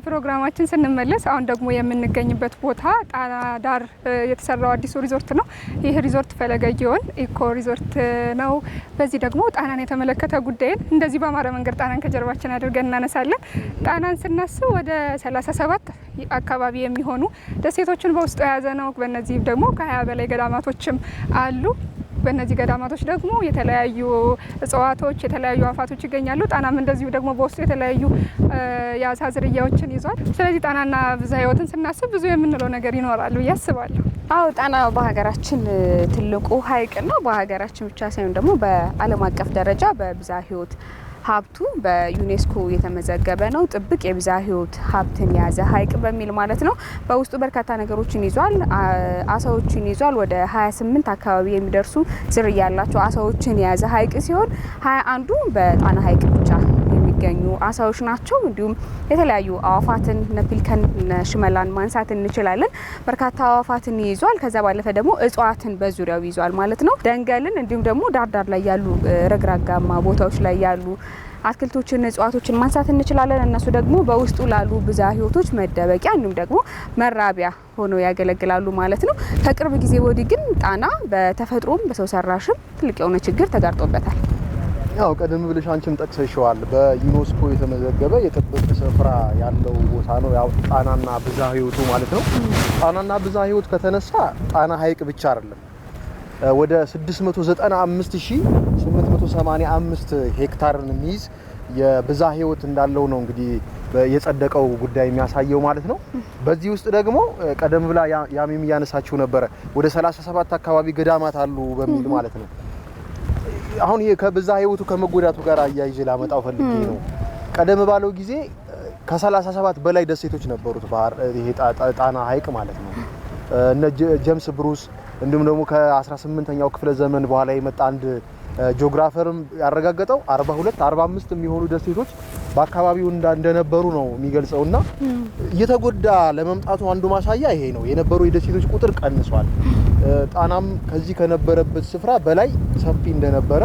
ከፕሮግራማችን ስንመለስ አሁን ደግሞ የምንገኝበት ቦታ ጣና ዳር የተሰራው አዲሱ ሪዞርት ነው። ይህ ሪዞርት ፈለገ ጊዮን ኢኮ ሪዞርት ነው። በዚህ ደግሞ ጣናን የተመለከተ ጉዳይን እንደዚህ በአማረ መንገድ ጣናን ከጀርባችን አድርገን እናነሳለን። ጣናን ስናስብ ወደ 37 አካባቢ የሚሆኑ ደሴቶችን በውስጡ የያዘ ነው። በእነዚህ ደግሞ ከ20 በላይ ገዳማቶችም አሉ። በእነዚህ ገዳማቶች ደግሞ የተለያዩ እጽዋቶች፣ የተለያዩ አፋቶች ይገኛሉ። ጣናም እንደዚሁ ደግሞ በውስጡ የተለያዩ የአሳ ዝርያዎችን ይዟል። ስለዚህ ጣናና ብዝሃ ሕይወትን ስናስብ ብዙ የምንለው ነገር ይኖራል ብዬ አስባለሁ። አዎ ጣና በሀገራችን ትልቁ ሐይቅ ነው። በሀገራችን ብቻ ሳይሆን ደግሞ በዓለም አቀፍ ደረጃ በብዝሃ ሕይወት ሀብቱ በዩኔስኮ የተመዘገበ ነው። ጥብቅ የብዝሃ ሕይወት ሀብትን የያዘ ሐይቅ በሚል ማለት ነው። በውስጡ በርካታ ነገሮችን ይዟል። አሳዎችን ይዟል። ወደ 28 አካባቢ የሚደርሱ ዝርያ ያላቸው አሳዎችን የያዘ ሐይቅ ሲሆን 21ዱ በጣና ሐይቅ ብቻ የሚገኙ አሳዎች ናቸው። እንዲሁም የተለያዩ አዋፋትን ነፒልከን ሽመላን ማንሳት እንችላለን። በርካታ አዋፋትን ይዟል። ከዛ ባለፈ ደግሞ እጽዋትን በዙሪያው ይዟል ማለት ነው። ደንገልን እንዲሁም ደግሞ ዳርዳር ላይ ያሉ ረግራጋማ ቦታዎች ላይ ያሉ አትክልቶችን እጽዋቶችን ማንሳት እንችላለን። እነሱ ደግሞ በውስጡ ላሉ ብዝሃ ሕይወቶች መደበቂያ እንዲሁም ደግሞ መራቢያ ሆነው ያገለግላሉ ማለት ነው። ከቅርብ ጊዜ ወዲህ ግን ጣና በተፈጥሮም በሰው ሰራሽም ትልቅ የሆነ ችግር ተጋርጦበታል። ያው ቀደም ብለሽ አንቺም ጠቅሰሽዋል። በዩኔስኮ የተመዘገበ የጥብቅ ስፍራ ያለው ቦታ ነው ያው ጣናና ብዝሃ ሕይወቱ ማለት ነው። ጣናና ብዝሃ ሕይወት ከተነሳ ጣና ሐይቅ ብቻ አይደለም። ወደ 695885 ሄክታርን የሚይዝ የብዝሃ ሕይወት እንዳለው ነው እንግዲህ የጸደቀው ጉዳይ የሚያሳየው ማለት ነው። በዚህ ውስጥ ደግሞ ቀደም ብላ ያሚም እያነሳችው ነበረ ወደ 37 አካባቢ ገዳማት አሉ በሚል ማለት ነው። አሁን ይሄ ከብዝሃ ሕይወቱ ከመጎዳቱ ጋር አያይዤ ላመጣው ፈልጌ ነው። ቀደም ባለው ጊዜ ከ37 በላይ ደሴቶች ነበሩት ይሄ ጣና ሐይቅ ማለት ነው። እነ ጄምስ ብሩስ እንዲሁም ደግሞ ከ18ኛው ክፍለ ዘመን በኋላ የመጣ አንድ ጂኦግራፈርም ያረጋገጠው 42 45 የሚሆኑ ደሴቶች በአካባቢው እንደነበሩ ነው የሚገልጸውና እየተጎዳ ለመምጣቱ አንዱ ማሳያ ይሄ ነው። የነበሩ የደሴቶች ቁጥር ቀንሷል። ጣናም ከዚህ ከነበረበት ስፍራ በላይ ሰፊ እንደነበረ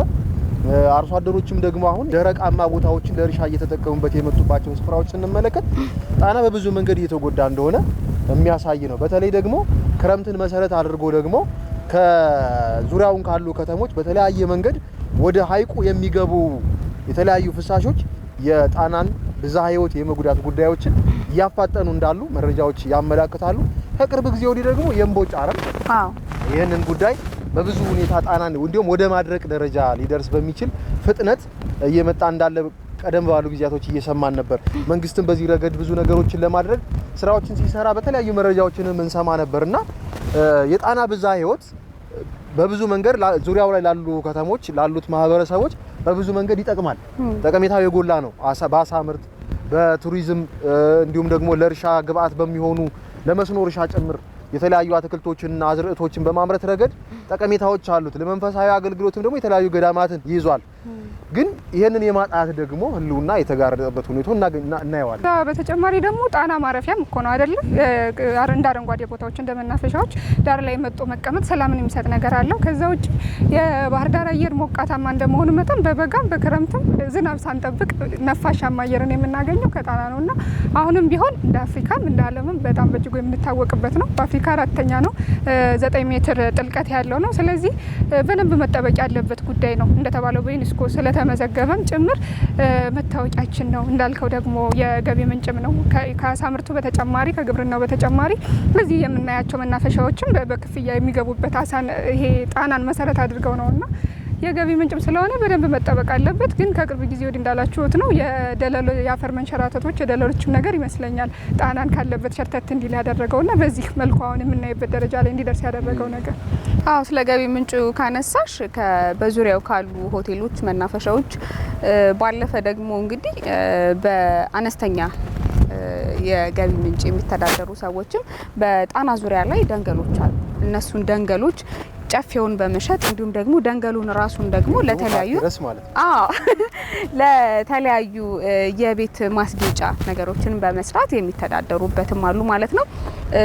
አርሶ አደሮችም ደግሞ አሁን ደረቃማ ቦታዎችን ለእርሻ እየተጠቀሙበት የመጡባቸው ስፍራዎች ስንመለከት ጣና በብዙ መንገድ እየተጎዳ እንደሆነ የሚያሳይ ነው። በተለይ ደግሞ ክረምትን መሰረት አድርጎ ደግሞ ከዙሪያውን ካሉ ከተሞች በተለያየ መንገድ ወደ ሐይቁ የሚገቡ የተለያዩ ፍሳሾች የጣናን ብዝሃ ሕይወት የመጉዳት ጉዳዮችን እያፋጠኑ እንዳሉ መረጃዎች ያመላክታሉ። ከቅርብ ጊዜ ወዲህ ደግሞ የእምቦጭ አረም ይህንን ጉዳይ በብዙ ሁኔታ ጣናን እንዲሁም ወደ ማድረቅ ደረጃ ሊደርስ በሚችል ፍጥነት እየመጣ እንዳለ ቀደም ባሉ ጊዜያቶች እየሰማን ነበር። መንግስትም በዚህ ረገድ ብዙ ነገሮችን ለማድረግ ስራዎችን ሲሰራ በተለያዩ መረጃዎችንም እንሰማ ነበርና የጣና ብዝሃ ሕይወት በብዙ መንገድ ዙሪያው ላይ ላሉ ከተሞች ላሉት ማህበረሰቦች በብዙ መንገድ ይጠቅማል። ጠቀሜታው የጎላ ነው። በአሳ ምርት፣ በቱሪዝም እንዲሁም ደግሞ ለእርሻ ግብአት በሚሆኑ ለመስኖ እርሻ ጭምር የተለያዩ አትክልቶችንና አዝርዕቶችን በማምረት ረገድ ጠቀሜታዎች አሉት። ለመንፈሳዊ አገልግሎትም ደግሞ የተለያዩ ገዳማትን ይዟል። ግን ይሄንን የማጣት ደግሞ ህልውና የተጋረጠበት ሁኔታ እናየዋለን። በተጨማሪ ደግሞ ጣና ማረፊያም እኮ ነው አይደል? እንደ አረንጓዴ ቦታዎች እንደ መናፈሻዎች ዳር ላይ መጥቶ መቀመጥ ሰላምን የሚሰጥ ነገር አለው። ከዛ ውጭ የባህር ዳር አየር ሞቃታማ እንደመሆኑ መጠን በበጋም በክረምትም ዝናብ ሳንጠብቅ ነፋሻማ አየርን የምናገኘው ከጣና ነውና አሁንም ቢሆን እንደ አፍሪካም እንደ ዓለምም በጣም በእጅጉ የምንታወቅበት ነው። በአፍሪካ አራተኛ ነው፣ 9 ሜትር ጥልቀት ያለው ነው። ስለዚህ በደንብ መጠበቅ ያለበት ጉዳይ ነው። እንደተባለው በዩኔስኮ ስለተመዘገበም ጭምር መታወቂያችን ነው። እንዳልከው ደግሞ የገቢ ምንጭም ነው። ከአሳ ምርቱ በተጨማሪ ከግብርናው በተጨማሪ በዚህ የምናያቸው መናፈሻዎችም በክፍያ የሚገቡበት አሳን ይሄ ጣናን መሰረት አድርገው ነውና የገቢ ምንጭም ስለሆነ በደንብ መጠበቅ አለበት። ግን ከቅርብ ጊዜ ወዲህ እንዳላችሁት ነው የደለሎ የአፈር መንሸራተቶች የደለሎችም ነገር ይመስለኛል ጣናን ካለበት ሸርተት እንዲል ያደረገውና በዚህ መልኩ አሁን የምናይበት ደረጃ ላይ እንዲደርስ ያደረገው ነገር። አዎ ስለ ገቢ ምንጩ ካነሳሽ በዙሪያው ካሉ ሆቴሎች፣ መናፈሻዎች ባለፈ ደግሞ እንግዲህ በአነስተኛ የገቢ ምንጭ የሚተዳደሩ ሰዎችም በጣና ዙሪያ ላይ ደንገሎች አሉ። እነሱን ደንገሎች ጨፌውን በመሸጥ እንዲሁም ደግሞ ደንገሉን ራሱን ደግሞ ለተለያዩ የቤት ማስጌጫ ነገሮችን በመስራት የሚተዳደሩበትም አሉ ማለት ነው።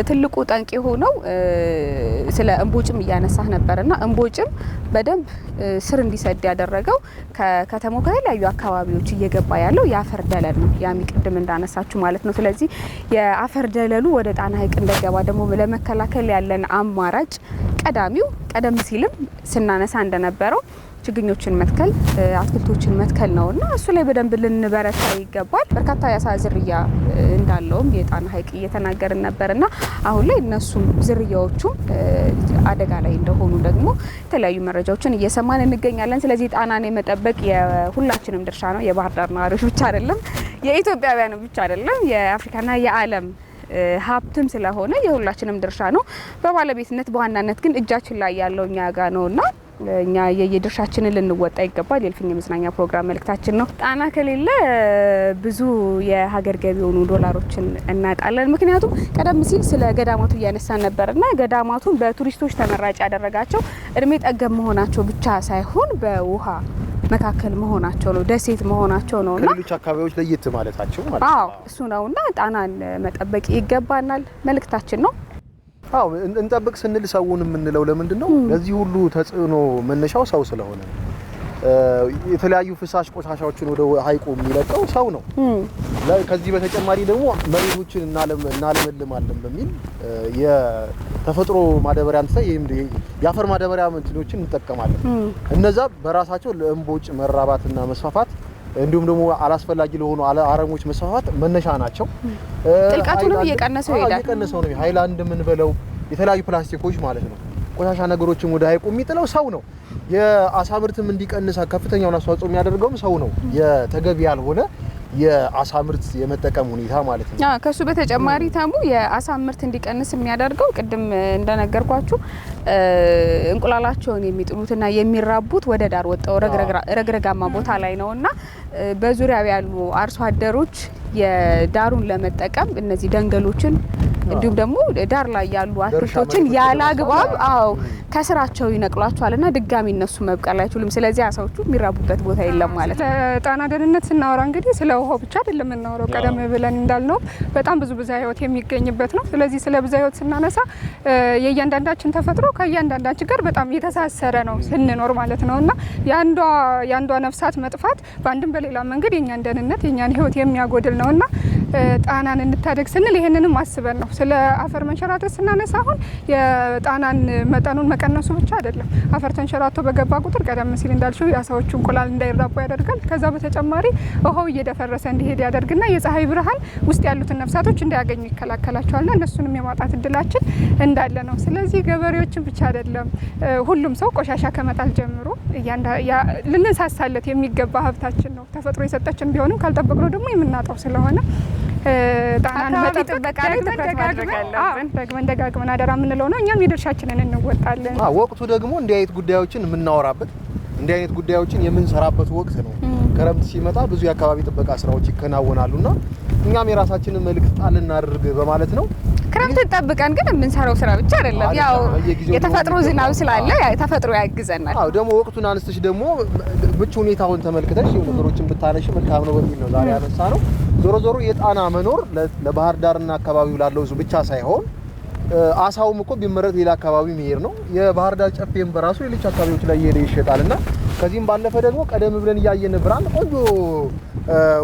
ትልቁ ጠንቅ የሆነው ስለ እንቦጭም እያነሳህ ነበርና እንቦጭም በደንብ ስር እንዲሰድ ያደረገው ከከተማው ከተለያዩ አካባቢዎች እየገባ ያለው የአፈር ደለል ነው። ያሚ ቅድም እንዳነሳችሁ ማለት ነው። ስለዚህ የአፈር ደለሉ ወደ ጣና ሐይቅ እንደገባ ደግሞ ለመከላከል ያለን አማራጭ ቀዳሚው ቀደም ሲልም ስናነሳ እንደነበረው ችግኞችን መትከል አትክልቶችን መትከል ነውና እሱ ላይ በደንብ ልንበረታ ይገባል። በርካታ የአሳ ዝርያ እንዳለውም የጣና ሐይቅ እየተናገርን ነበርና አሁን ላይ እነሱም ዝርያዎቹም አደጋ ላይ እንደሆኑ ደግሞ የተለያዩ መረጃዎችን እየሰማን እንገኛለን። ስለዚህ ጣናን የመጠበቅ የሁላችንም ድርሻ ነው። የባህር ዳር ነዋሪዎች ብቻ አይደለም፣ የኢትዮጵያውያን ብቻ አይደለም፣ የአፍሪካና የዓለም ሀብትም ስለሆነ የሁላችንም ድርሻ ነው። በባለቤትነት በዋናነት ግን እጃችን ላይ ያለው እኛ ጋር ነውና እኛ የድርሻችንን ልንወጣ ይገባል። የእልፍኝ መዝናኛ ፕሮግራም መልእክታችን ነው። ጣና ከሌለ ብዙ የሀገር ገቢ የሆኑ ዶላሮችን እናጣለን። ምክንያቱም ቀደም ሲል ስለ ገዳማቱ እያነሳን ነበርና ገዳማቱን በቱሪስቶች ተመራጭ ያደረጋቸው እድሜ ጠገብ መሆናቸው ብቻ ሳይሆን በውሃ መካከል መሆናቸው ነው፣ ደሴት መሆናቸው ነውና ከሌሎች አካባቢዎች ለየት ማለታቸው ማለት ነው። እሱ ነውና ጣናን መጠበቅ ይገባናል መልእክታችን ነው። እንጠብቅ ስንል ሰውን የምንለው ለምንድን ነው? ለዚህ ሁሉ ተጽዕኖ መነሻው ሰው ስለሆነ ነው። የተለያዩ ፍሳሽ ቆሻሻዎችን ወደ ሐይቁ የሚለቀው ሰው ነው። ከዚህ በተጨማሪ ደግሞ መሬቶችን እናለመልማለን በሚል የተፈጥሮ ማዳበሪያ የአፈር ማዳበሪያ እንትኖችን እንጠቀማለን። እነዛ በራሳቸው ለእንቦጭ መራባትና መስፋፋት እንዲሁም ደግሞ አላስፈላጊ ለሆኑ አረሞች መስፋፋት መነሻ ናቸው። ጥልቀቱንም እየቀነሰው ይሄዳል። እየቀነሰው ነው። ሃይላንድ የምንበለው የተለያዩ ፕላስቲኮች ማለት ነው። ቆሻሻ ነገሮችን ወደ ሐይቁ የሚጥለው ሰው ነው። የአሳ ምርትም እንዲቀንስ ከፍተኛውን አስተዋጽኦ የሚያደርገውም ሰው ነው። የተገቢ ያልሆነ የአሳ ምርት የመጠቀም ሁኔታ ማለት ነው። ከሱ በተጨማሪ ተሙ የአሳ ምርት እንዲቀንስ የሚያደርገው ቅድም እንደነገርኳችሁ እንቁላላቸውን የሚጥሉትና የሚራቡት ወደ ዳር ወጣው ረግረጋማ ቦታ ላይ ነውና በዙሪያው ያሉ አርሶ አደሮች የዳሩን ለመጠቀም እነዚህ ደንገሎችን እንዲሁም ደግሞ ዳር ላይ ያሉ አትክልቶችን ያላግባብ ከስራቸው ይነቅሏቸዋልና ድጋሚ እነሱ መብቀል አይችሉም። ስለዚህ አሳዎቹ የሚራቡበት ቦታ የለም ማለት ነው። ለጣና ደህንነት ስናወራ እንግዲህ ስለ ውሃው ብቻ አይደለም የምናወራው። ቀደም ብለን እንዳልነው በጣም ብዙ ብዝሃ ሕይወት የሚገኝበት ነው። ስለዚህ ስለ ብዝሃ ሕይወት ስናነሳ የእያንዳንዳችን ተፈጥሮ ከእያንዳንዳችን ጋር በጣም የተሳሰረ ነው ስንኖር ማለት ነውና የአንዷ ነፍሳት መጥፋት በአንድም በሌላ መንገድ የኛን ደህንነት የኛን ሕይወት የሚያጎድል ነውና ጣናን እንታደግ ስንል ይሄንንም አስበን ነው። ስለ አፈር መንሸራተት ስናነሳ አሁን የጣናን መጠኑን መቀነሱ ብቻ አይደለም። አፈር ተንሸራቶ በገባ ቁጥር ቀደም ሲል እንዳልሽው የአሳዎቹ እንቁላል እንዳይራቡ ያደርጋል። ከዛ በተጨማሪ ውሃው እየደፈረሰ እንዲሄድ ያደርግና የፀሐይ ብርሃን ውስጥ ያሉትን ነፍሳቶች እንዳያገኙ ይከላከላቸዋልና እነሱንም የማጣት እድላችን እንዳለ ነው። ስለዚህ ገበሬዎችን ብቻ አይደለም ሁሉም ሰው ቆሻሻ ከመጣል ጀምሮ ልንሳሳለት የሚገባ ሀብታችን ነው። ተፈጥሮ የሰጠችን ቢሆንም ካልጠበቅነው ደግሞ የምናጣው ስለሆነ ጣናን መጠበቅ ደግመን ደጋግመን አደራ የምንለው ነው። እኛም የድርሻችንን እንወጣለን። ወቅቱ ደግሞ እንዲህ አይነት ጉዳዮችን የምናወራበት እንዲህ አይነት ጉዳዮችን የምንሰራበት ወቅት ነው። ክረምት ሲመጣ ብዙ የአካባቢ ጥበቃ ስራዎች ይከናወናሉና እኛም የራሳችንን መልእክት ጣል እናድርግ በማለት ነው። ክረምትን ጠብቀን ግን የምንሰራው ስራ ብቻ አይደለም። ያው የተፈጥሮ ዝናብ ስላለ ተፈጥሮ ያግዘናል። ደግሞ ወቅቱን አንስተሽ ደግሞ ምቹ ሁኔታውን ተመልክተሽ ነገሮችን ብታነሽ መልካም ነው በሚል ነው ዛሬ ያነሳ ነው። ዞሮ ዞሮ የጣና መኖር ለባህር ዳርና አካባቢው ላለው ህዝብ ብቻ ሳይሆን አሳውም እኮ ቢመረት ሌላ አካባቢ መሄድ ነው። የባህር ዳር ጨፌም በራሱ ሌሎች አካባቢዎች ላይ እየሄደ ይሸጣልና ከዚህም ባለፈ ደግሞ ቀደም ብለን እያየን ነበር። አንድ ቆንጆ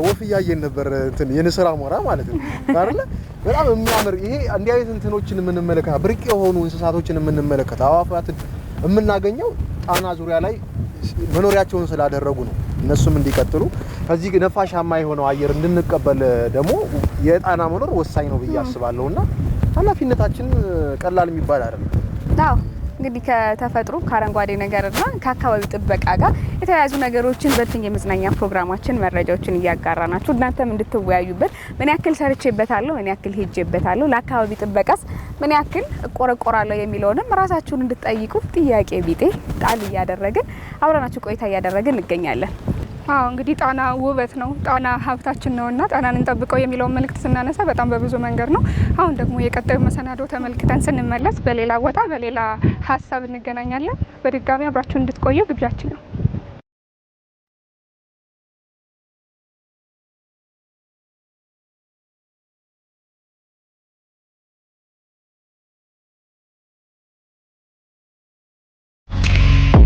ወፍ እያየን ነበር፣ እንትን የንስር አሞራ ማለት ነው አይደል? በጣም የሚያምር ይሄ እንዲህ አይነት እንትኖችን የምንመለከት ብርቅ የሆኑ እንስሳቶችን የምንመለከት አዋፋትን የምናገኘው ጣና ዙሪያ ላይ መኖሪያቸውን ስላደረጉ ነው። እነሱም እንዲቀጥሉ ከዚህ ነፋሻማ የሆነው አየር እንድንቀበል ደግሞ የጣና መኖር ወሳኝ ነው ብዬ አስባለሁና ኃላፊነታችን ቀላል የሚባል አይደለም። እንግዲህ ከተፈጥሮ ከአረንጓዴ ነገርና ከአካባቢ ጥበቃ ጋር የተያያዙ ነገሮችን በእልፍኝ የመዝናኛ ፕሮግራማችን መረጃዎችን እያጋራናችሁ እናንተም እንድትወያዩበት ምን ያክል ሰርቼበታለሁ፣ ምን ያክል ሄጄበታለሁ፣ ለአካባቢ ጥበቃስ ምን ያክል እቆረቆራለሁ የሚለውንም ራሳችሁን እንድትጠይቁ ጥያቄ ቢጤ ጣል እያደረግን አብረናችሁ ቆይታ እያደረግን እንገኛለን። እንግዲህ ጣና ውበት ነው፣ ጣና ሀብታችን ነውና ጣናን እንጠብቀው የሚለውን መልእክት ስናነሳ በጣም በብዙ መንገድ ነው። አሁን ደግሞ የቀጣዩ መሰናዶ ተመልክተን ስንመለስ በሌላ ቦታ በሌላ ሀሳብ እንገናኛለን። በድጋሚ አብራችሁ እንድትቆዩ ግብዣችን ነው።